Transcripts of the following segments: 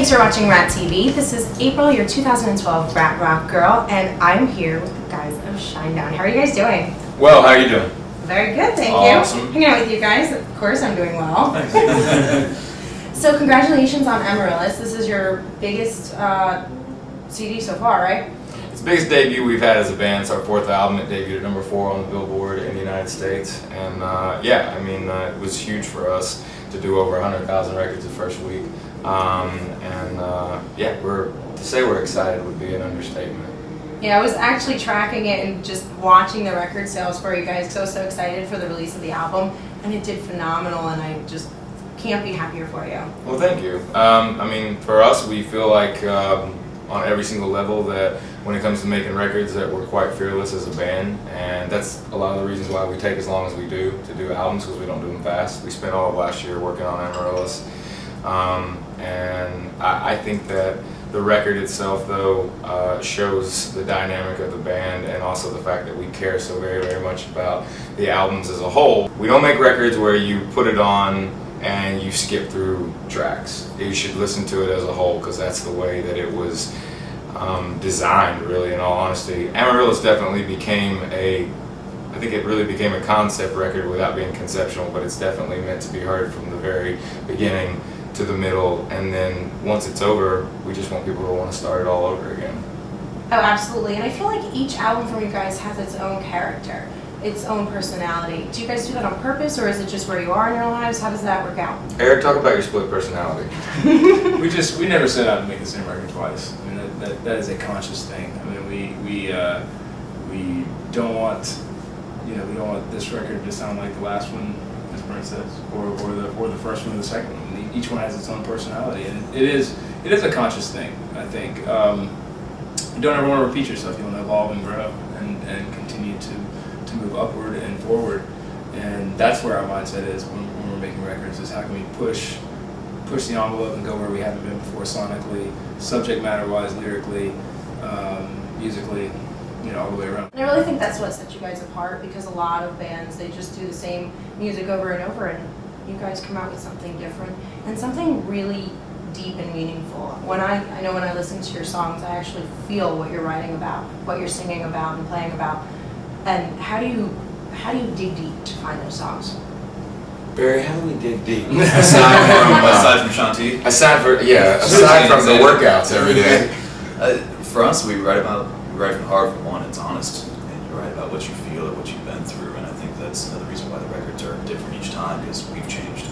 Thanks for watching Rat TV. This is April, your 2012 Rat Rock Girl, and I'm here with the guys of Shinedown. How are you guys doing? Well, how are you doing? Very good, thank Awesome. you. Hanging out with you guys, of course I'm doing well. Thanks. So congratulations on Amaryllis. This is your biggest CD so far, right? It's the biggest debut we've had as a band. It's our 4th album. It debuted at number 4 on the Billboard in the United States. And yeah, I mean, it was huge for us to do over 100,000 records the first week. Yeah, to say we're excited would be an understatement. Yeah, I was actually tracking it and just watching the record sales for you guys because I was so excited for the release of the album, and it did phenomenal, and I just can't be happier for you. Well, thank you. I mean, for us, we feel like on every single level that when it comes to making records that we're quite fearless as a band, and that's a lot of the reasons why we take as long as we do to do albums, because we don't do them fast. We spent all of last year working on Amaryllis, and I think that the record itself, though, shows the dynamic of the band and also the fact that we care so very, very much about the albums as a whole. We don't make records where you put it on and you skip through tracks. You should listen to it as a whole, because that's the way that it was designed, really, in all honesty. Amaryllis definitely became I think it really became a concept record without being conceptual, but it's definitely meant to be heard from the very beginning to the middle, and then once it's over, we just want people to want to start it all over again. Oh, absolutely. And I feel like each album from you guys has its own character, its own personality. Do you guys do that on purpose, or is it just where you are in your lives? How does that work out? Eric, talk about your split personality. we never set out to make the same record twice. I mean, that is a conscious thing. I mean, we don't want, we don't want this record to sound like the last one, as Brent says, or the first one or the second one. Each one has its own personality, and it is a conscious thing, I think. You don't ever want to repeat yourself. You want to evolve and grow and continue to move upward and forward, and that's where our mindset is when we're making records, is how can we push the envelope and go where we haven't been before sonically, subject matter wise, lyrically, musically, all the way around. And I really think that's what sets you guys apart, because a lot of bands, they just do the same music over and over, and you guys come out with something different and something really deep and meaningful. When I know when I listen to your songs, I actually feel what you're writing about, what you're singing about and playing about. And how do you dig deep to find those songs? Barry, how do we dig deep? Aside from Shanti? Aside from the workouts every day. For us, we write from the heart. For one, it's honest, and you write about what you feel or what you've been through, and I think that's another reason why the records are different each time, because we've changed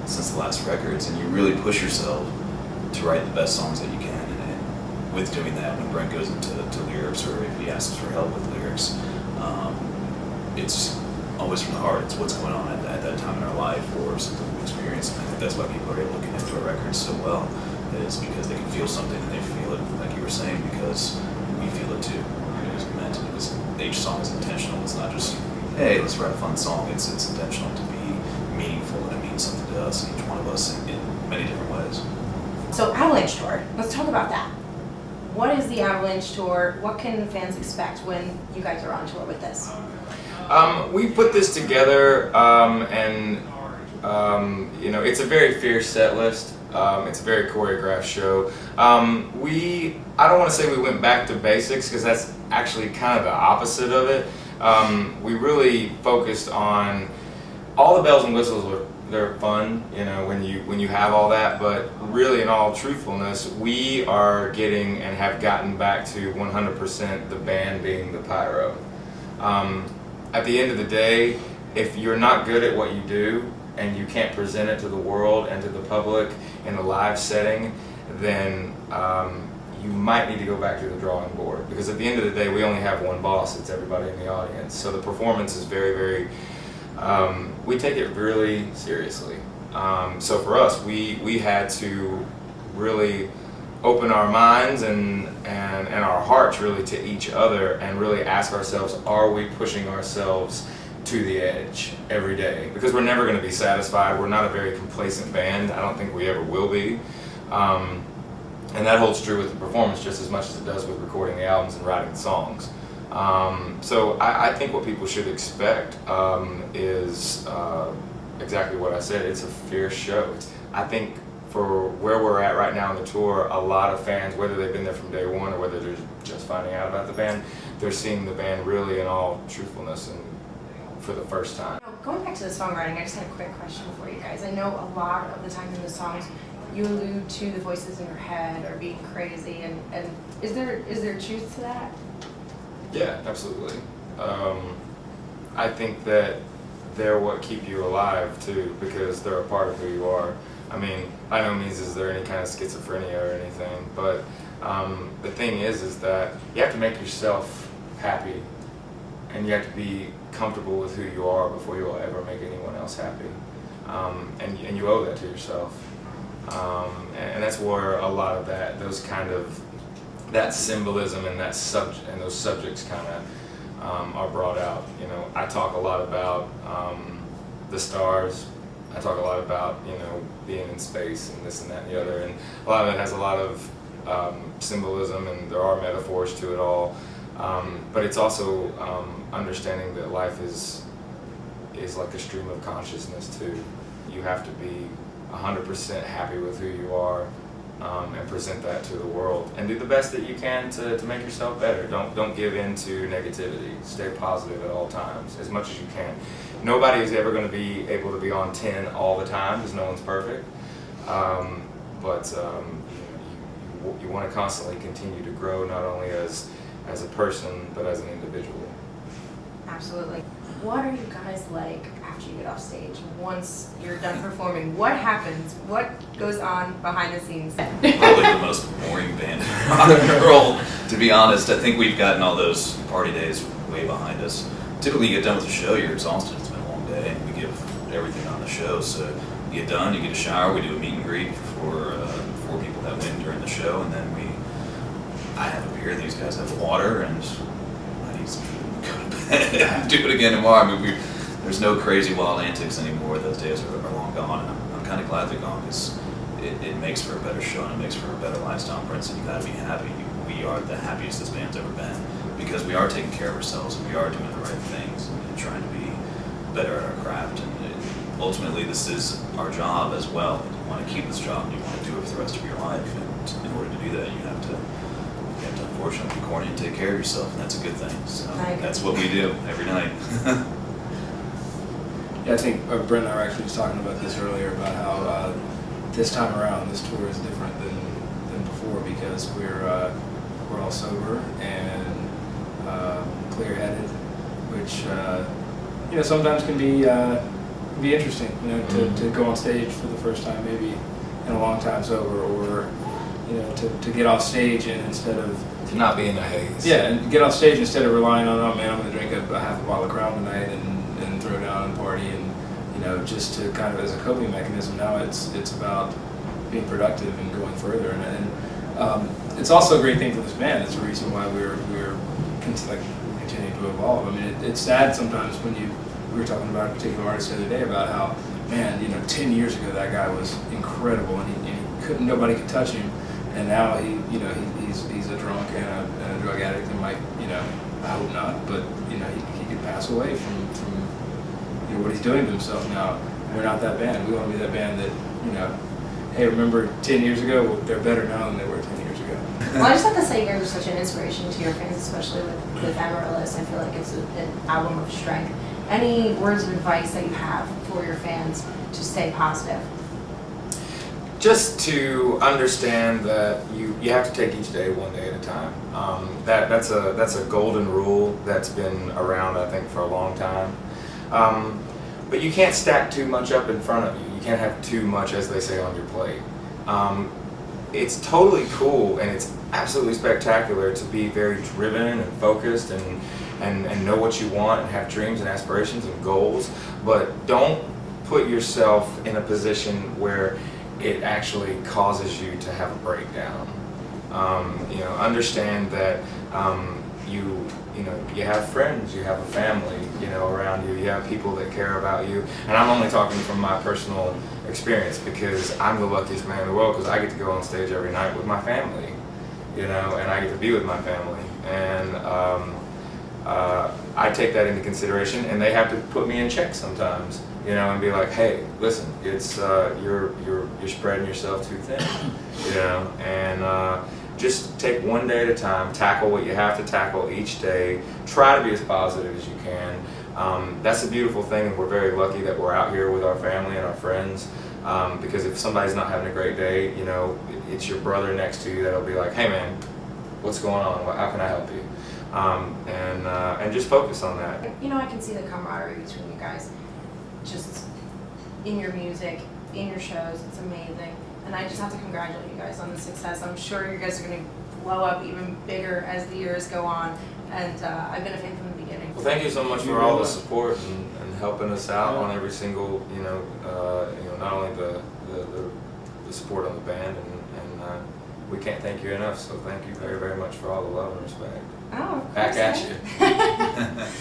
since the last records, and you really push yourself to write the best songs that you can, and with doing that, when Brent goes into lyrics, or if he asks for help with lyrics, it's always from the heart. It's what's going on at that time in our life, or something we've experienced, and I think that's why people are looking into our records so well, is because they can feel something, and they feel it, like you were saying, because we feel it too. It was meant to, because each song is intentional. It's not just, hey, let's write a fun song. It's intentional to be meaningful, and it means something to us, each one of us, in many different ways. So Avalanche Tour, let's talk about that. What is the Avalanche Tour? What can fans expect when you guys are on tour with this? We put this together, it's a very fierce set list. It's a very choreographed show. I don't want to say we went back to basics, because that's actually kind of the opposite of it. We really focused on all the bells and whistles. They're fun, when you have all that, but really, in all truthfulness, we are getting and have gotten back to 100% the band being the pyro. At the end of the day, if you're not good at what you do and you can't present it to the world and to the public in a live setting, then you might need to go back to the drawing board, because at the end of the day, we only have one boss. It's everybody in the audience. So the performance is very, very we take it really seriously. So for us, we had to really open our minds and our hearts really to each other, and really ask ourselves, are we pushing ourselves to the edge every day? Because we're never going to be satisfied. We're not a very complacent band. I don't think we ever will be. And that holds true with the performance just as much as it does with recording the albums and writing the songs. So I think what people should expect is exactly what I said. It's a fierce show. I think for where we're at right now on the tour, a lot of fans, whether they've been there from day one or whether they're just finding out about the band, they're seeing the band really in all truthfulness and for the first time. Going back to the songwriting, I just had a quick question for you guys. I know a lot of the time in the songs you allude to the voices in your head or being crazy, and is there truth to that? Yeah, absolutely. I think that they're what keep you alive too, because they're a part of who you are. I mean, by no means is there any kind of schizophrenia or anything, but the thing is that you have to make yourself happy, and you have to be comfortable with who you are before you will ever make anyone else happy. And you owe that to yourself. And that's where a lot of that symbolism and those subjects kind of are brought out. You know, I talk a lot about the stars. I talk a lot about, you know, being in space and this and that and the other, and a lot of it has a lot of symbolism, and there are metaphors to it all. But it's also understanding that life is like a stream of consciousness too. You have to be 100% happy with who you are, and present that to the world, and do the best that you can to make yourself better. Don't give in to negativity. Stay positive at all times, as much as you can. Nobody is ever going to be able to be on 10 all the time, because no one's perfect. But you want to constantly continue to grow, not only as a person, but as an individual. Absolutely. What are you guys like after you get off stage? Once you're done performing, what happens? What goes on behind the scenes? Probably the most boring band in rock and roll, to be honest. I think we've gotten all those party days way behind us. Typically you get done with the show, you're exhausted, it's been a long day, and we give everything on the show. So you get done, you get a shower, we do a meet and greet for people that win during the show, and then I have a beer, these guys have water, and I need some food, go to bed, do it again tomorrow. I mean, there's no crazy wild antics anymore. Those days are long gone, and I'm kind of glad they're gone, because it makes for a better show, and it makes for a better lifestyle. Prince, and you gotta be happy. We are the happiest this band's ever been, because we are taking care of ourselves, and we are doing the right things, and trying to be better at our craft. And ultimately, this is our job as well. You want to keep this job, and you want to do it for the rest of your life. And in order to do that, you have to unfortunately be corny and take care of yourself, and that's a good thing. So that's what we do every night. Yeah, I think Brent and I were actually just talking about this earlier, about how this time around this tour is different than before, because we're all sober and clear-headed, which sometimes can be interesting. You know, to go on stage for the first time, maybe in a long time sober, or to get off stage and instead of To not be in a haze. Yeah, and get off stage instead of relying on, oh man, I'm going to drink a half a bottle of Crown tonight and throw down and party, and just to kind of as a coping mechanism. Now it's about being productive and going further, and it's also a great thing for this band. It's a reason why we're continuing to evolve. I mean, it's sad sometimes when we were talking about a particular artist the other day about how, man, 10 years ago that guy was incredible, and he couldn't, nobody could touch him. And now he's a drunk and a drug addict, and might, I hope not, but he could pass away from what he's doing to himself now. We're not that band. We want to be that band that, hey, remember 10 years ago? Well, they're better now than they were 10 years ago. Well, I just have to say, you guys are such an inspiration to your fans, especially with Amaryllis. I feel like it's an album of strength. Any words of advice that you have for your fans to stay positive? Just to understand that you have to take each day one day at a time. That's a golden rule that's been around, I think, for a long time. But you can't stack too much up in front of you. You can't have too much, as they say, on your plate. It's totally cool, and it's absolutely spectacular to be very driven and focused and know what you want and have dreams and aspirations and goals. But don't put yourself in a position where it actually causes you to have a breakdown. Understand that you have friends, you have a family, around you. You have people that care about you. And I'm only talking from my personal experience, because I'm the luckiest man in the world, because I get to go on stage every night with my family, and I get to be with my family. And I take that into consideration, and they have to put me in check sometimes, you know, and be like, hey, listen, it's you're spreading yourself too thin, you know, and just take one day at a time, tackle what you have to tackle each day, try to be as positive as you can. That's a beautiful thing, and we're very lucky that we're out here with our family and our friends, because if somebody's not having a great day, you know, it's your brother next to you that'll be like, hey man, what's going on? How can I help you? And just focus on that. You know, I can see the camaraderie between you guys, just in your music, in your shows. It's amazing, and I just have to congratulate you guys on the success. I'm sure you guys are going to blow up even bigger as the years go on, and I've been a fan from the beginning. Well, thank you so much for all the support and helping us out on every single, you know, not only the support on the band, and we can't thank you enough. So thank you very, very much for all the love and respect. Oh, of Back course, at you.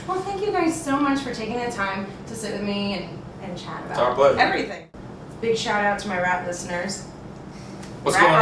Well, thank you guys so much for taking the time to sit with me and chat It's our about pleasure. everything. Big shout out to my rap listeners. What's Rap going